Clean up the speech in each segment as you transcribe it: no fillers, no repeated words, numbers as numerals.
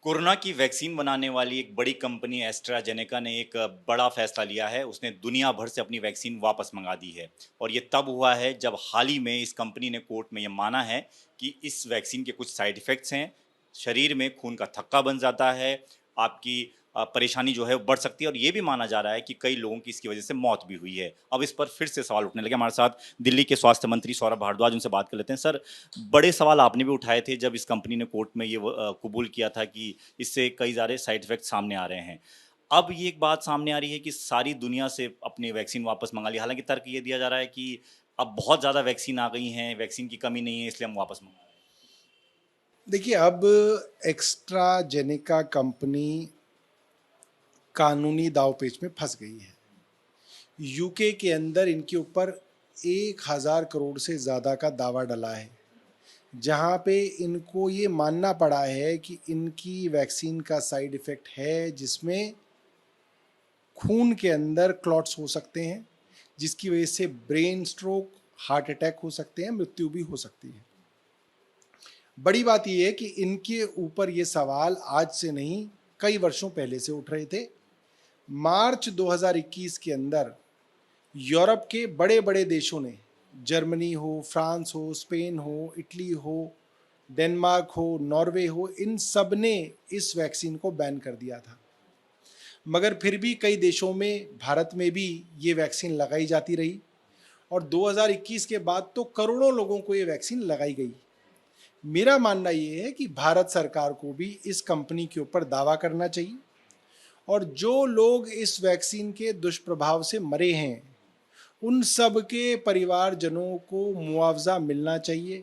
Corona की vaccine बनाने वाली एक बड़ी कंपनी एस्ट्राजेनेका ने एक बड़ा फैसला लिया है। उसने दुनिया भर से अपनी वैक्सीन वापस मंगा दी है और ये तब हुआ है जब हाल ही में इस कंपनी ने कोर्ट में ये माना है कि इस वैक्सीन के कुछ साइड इफ़ेक्ट्स हैं। शरीर में खून का थक्का बन जाता है, आपकी परेशानी जो है वो बढ़ सकती है और ये भी माना जा रहा है कि कई लोगों की इसकी वजह से मौत भी हुई है। अब इस पर फिर से सवाल उठने लगे। हमारे साथ दिल्ली के स्वास्थ्य मंत्री सौरभ भारद्वाज, उनसे बात कर लेते हैं। सर, बड़े सवाल आपने भी उठाए थे जब इस कंपनी ने कोर्ट में ये कबूल किया था कि इससे कई सारे साइड इफेक्ट सामने आ रहे हैं। अब ये एक बात सामने आ रही है कि सारी दुनिया से अपनी वैक्सीन वापस मंगा ली। हालांकि तर्क ये दिया जा रहा है कि अब बहुत ज़्यादा वैक्सीन आ गई हैं, वैक्सीन की कमी नहीं है, इसलिए हम वापस मंगा रहे देखिए, अब एक्स्ट्राजेनेका कंपनी कानूनी दांवपेच में फंस गई है। यूके के अंदर इनके ऊपर 1,000 करोड़ से ज़्यादा का दावा डला है, जहां पे इनको ये मानना पड़ा है कि इनकी वैक्सीन का साइड इफ़ेक्ट है, जिसमें खून के अंदर क्लॉट्स हो सकते हैं, जिसकी वजह से ब्रेन स्ट्रोक, हार्ट अटैक हो सकते हैं, मृत्यु भी हो सकती है। बड़ी बात यह है कि इनके ऊपर ये सवाल आज से नहीं, कई वर्षों पहले से उठ रहे थे। मार्च 2021 के अंदर यूरोप के बड़े बड़े देशों ने, जर्मनी हो, फ्रांस हो, स्पेन हो, इटली हो, डेनमार्क हो, नॉर्वे हो, इन सब ने इस वैक्सीन को बैन कर दिया था। मगर फिर भी कई देशों में, भारत में भी ये वैक्सीन लगाई जाती रही और 2021 के बाद तो करोड़ों लोगों को ये वैक्सीन लगाई गई। मेरा मानना ये है कि भारत सरकार को भी इस कंपनी के ऊपर दावा करना चाहिए और जो लोग इस वैक्सीन के दुष्प्रभाव से मरे हैं, उन सब के परिवारजनों को मुआवजा मिलना चाहिए।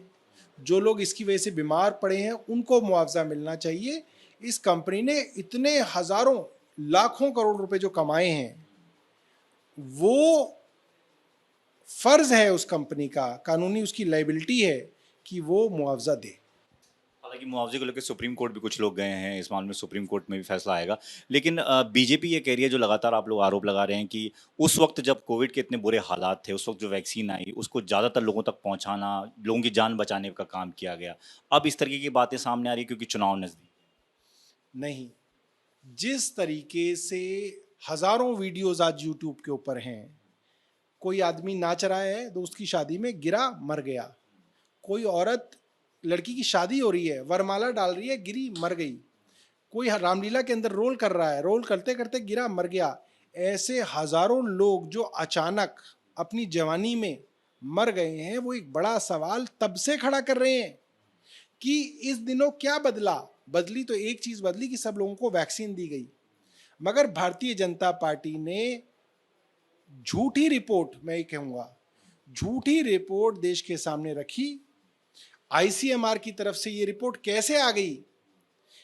जो लोग इसकी वजह से बीमार पड़े हैं, उनको मुआवजा मिलना चाहिए। इस कंपनी ने इतने हजारों लाखों करोड़ रुपए जो कमाए हैं, वो फर्ज है उस कंपनी का, कानूनी उसकी लाइबिलिटी है कि वो मुआवजा दे। हालांकि मुआवजे को लेकर सुप्रीम कोर्ट भी कुछ लोग गए हैं, इस मामले में सुप्रीम कोर्ट में भी फैसला आएगा। लेकिन बीजेपी ये कह रही है, जो लगातार आप लोग आरोप लगा रहे हैं कि उस वक्त जब कोविड के इतने बुरे हालात थे, उस वक्त जो वैक्सीन आई उसको ज़्यादातर लोगों तक पहुंचाना, लोगों की जान बचाने का काम किया गया। अब इस तरीके की बातें सामने आ रही क्योंकि चुनाव नजदीक। नहीं, जिस तरीके से हजारों वीडियोस आज यूट्यूब के ऊपर हैं, कोई आदमी नाच रहा है, दोस्त की शादी में गिरा, मर गया। कोई औरत, लड़की की शादी हो रही है, वरमाला डाल रही है, गिरी, मर गई। कोई रामलीला के अंदर रोल कर रहा है, रोल करते करते गिरा, मर गया। ऐसे हजारों लोग जो अचानक अपनी जवानी में मर गए हैं, वो एक बड़ा सवाल तब से खड़ा कर रहे हैं कि इस दिनों क्या बदला। बदली तो एक चीज बदली कि सब लोगों को वैक्सीन दी गई। मगर भारतीय जनता पार्टी ने झूठी रिपोर्ट, मैं ये कहूंगा झूठी रिपोर्ट देश के सामने रखी। आईसीएमआर की तरफ से ये रिपोर्ट कैसे आ गई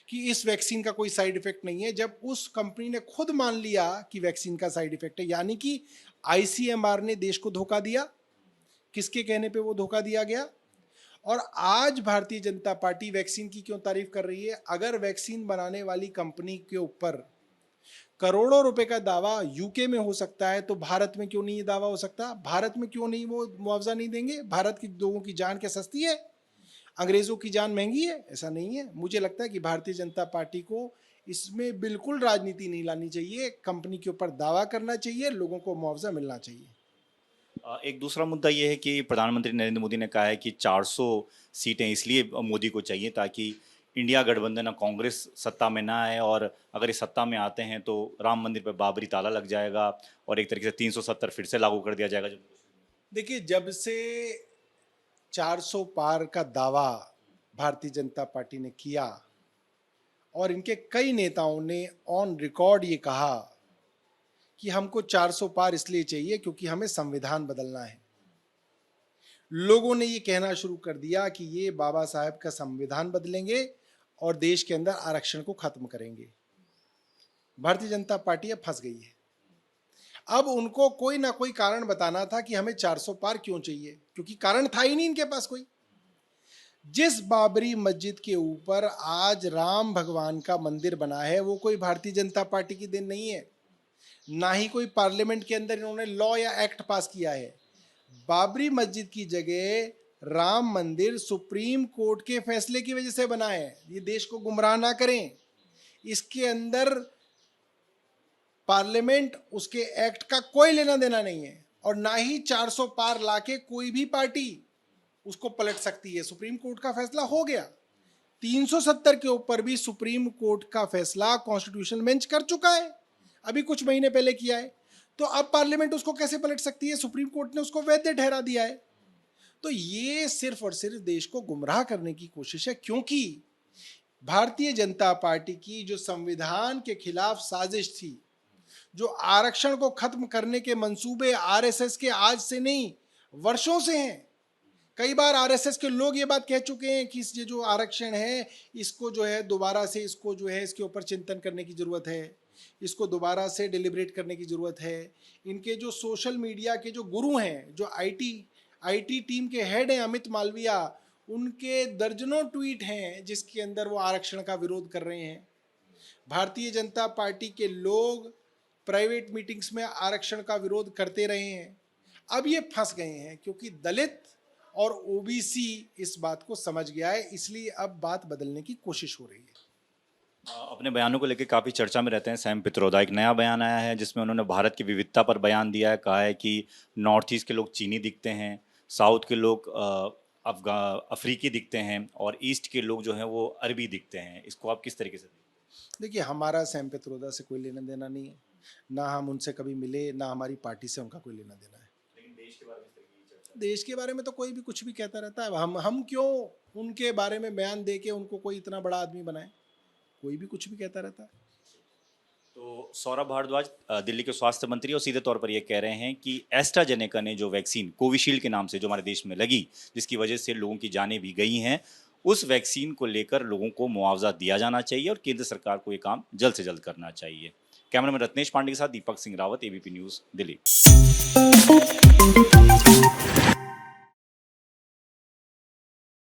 कि इस वैक्सीन का कोई साइड इफेक्ट नहीं है, जब उस कंपनी ने खुद मान लिया कि वैक्सीन का साइड इफेक्ट है। यानी कि आईसीएमआर ने देश को धोखा दिया। किसके कहने पे वो धोखा दिया गया? और आज भारतीय जनता पार्टी वैक्सीन की क्यों तारीफ कर रही है? अगर वैक्सीन बनाने वाली कंपनी के ऊपर करोड़ों रुपए का दावा यूके में हो सकता है, तो भारत में क्यों नहीं ये दावा हो सकता? भारत में क्यों नहीं वो मुआवजा नहीं देंगे? भारत की लोगों की जान क्या सस्ती है? अंग्रेजों की जान महंगी है? ऐसा नहीं है। मुझे लगता है कि भारतीय जनता पार्टी को इसमें बिल्कुल राजनीति नहीं लानी चाहिए। कंपनी के ऊपर दावा करना चाहिए, लोगों को मुआवजा मिलना चाहिए। एक दूसरा मुद्दा ये है कि प्रधानमंत्री नरेंद्र मोदी ने कहा है कि 400 सीटें इसलिए मोदी को चाहिए ताकि इंडिया गठबंधन और कांग्रेस सत्ता में ना आए, और अगर ये सत्ता में आते हैं तो राम मंदिर पर बाबरी ताला लग जाएगा और एक तरीके से 370 फिर से लागू कर दिया जाएगा। देखिए, जब से 400 पार का दावा भारतीय जनता पार्टी ने किया और इनके कई नेताओं ने ऑन रिकॉर्ड ये कहा कि हमको 400 पार इसलिए चाहिए क्योंकि हमें संविधान बदलना है, लोगों ने ये कहना शुरू कर दिया कि ये बाबा साहब का संविधान बदलेंगे और देश के अंदर आरक्षण को खत्म करेंगे। भारतीय जनता पार्टी अब फंस गई है। अब उनको कोई ना कोई कारण बताना था कि हमें 400 पार क्यों चाहिए, क्योंकि कारण था ही नहीं इनके पास कोई। जिस बाबरी मस्जिद के ऊपर आज राम भगवान का मंदिर बना है, वो कोई भारतीय जनता पार्टी की देन नहीं है, ना ही कोई पार्लियामेंट के अंदर इन्होंने लॉ या एक्ट पास किया है। बाबरी मस्जिद की जगह राम मंदिर सुप्रीम कोर्ट के फैसले की वजह से बना है। ये देश को गुमराह ना करें। इसके अंदर पार्लियामेंट उसके एक्ट का कोई लेना देना नहीं है और ना ही 400 पार लाके कोई भी पार्टी उसको पलट सकती है। सुप्रीम कोर्ट का फैसला हो गया, 370 के ऊपर भी सुप्रीम कोर्ट का फैसला कॉन्स्टिट्यूशनल बेंच कर चुका है, अभी कुछ महीने पहले किया है। तो अब पार्लियामेंट उसको कैसे पलट सकती है? सुप्रीम कोर्ट ने उसको वैध ठहरा दिया है। तो ये सिर्फ और सिर्फ देश को गुमराह करने की कोशिश है, क्योंकि भारतीय जनता पार्टी की जो संविधान के खिलाफ साजिश थी, जो आरक्षण को खत्म करने के मंसूबे आरएसएस के आज से नहीं वर्षों से हैं। कई बार आरएसएस के लोग ये बात कह चुके हैं कि ये जो आरक्षण है इसको जो है दोबारा से इसको जो है इसके ऊपर चिंतन करने की ज़रूरत है, इसको दोबारा से डिलिब्रेट करने की ज़रूरत है। इनके जो सोशल मीडिया के जो गुरु हैं, जो आईटी टीम के हेड हैं अमित मालविया, उनके दर्जनों ट्वीट हैं जिसके अंदर वो आरक्षण का विरोध कर रहे हैं। भारतीय जनता पार्टी के लोग प्राइवेट मीटिंग्स में आरक्षण का विरोध करते रहे हैं। अब ये फंस गए हैं क्योंकि दलित और ओबीसी इस बात को समझ गया है, इसलिए अब बात बदलने की कोशिश हो रही है। अपने बयानों को लेकर काफ़ी चर्चा में रहते हैं सैम पित्रोदा। एक नया बयान आया है जिसमें उन्होंने भारत की विविधता पर बयान दिया है। कहा है कि नॉर्थ ईस्ट के लोग चीनी दिखते हैं, साउथ के लोग अफ्रीकी दिखते हैं और ईस्ट के लोग जो हैं वो अरबी दिखते हैं। इसको आप किस तरीके से देखिए, हमारा सैम पित्रोदा से कोई लेना देना नहीं है, ना हम उनसे कभी मिले, ना हमारी पार्टी से उनका कोई लेना देना है। लेकिन देश के बारे में इस तरह की चर्चा, देश के बारे में तो कोई भी कुछ भी कहता रहता है। हम क्यों उनके बारे में बयान दे के उनको कोई इतना बड़ा आदमी बनाए? कोई भी कुछ भी कहता रहता है। तो सौरभ भारद्वाज दिल्ली के स्वास्थ्य मंत्री और सीधे तौर पर ये कह रहे हैं कि एस्ट्राजेनेका ने जो वैक्सीन कोविशील्ड के नाम से जो हमारे देश में लगी, जिसकी वजह से लोगों की जानें भी गई हैं, उस वैक्सीन को लेकर लोगों को मुआवजा दिया जाना चाहिए और केंद्र सरकार को ये काम जल्द से जल्द करना चाहिए। कैमरामैन रत्नेश पांडे के साथ दीपक सिंह रावत, एबीपी न्यूज़, दिल्ली।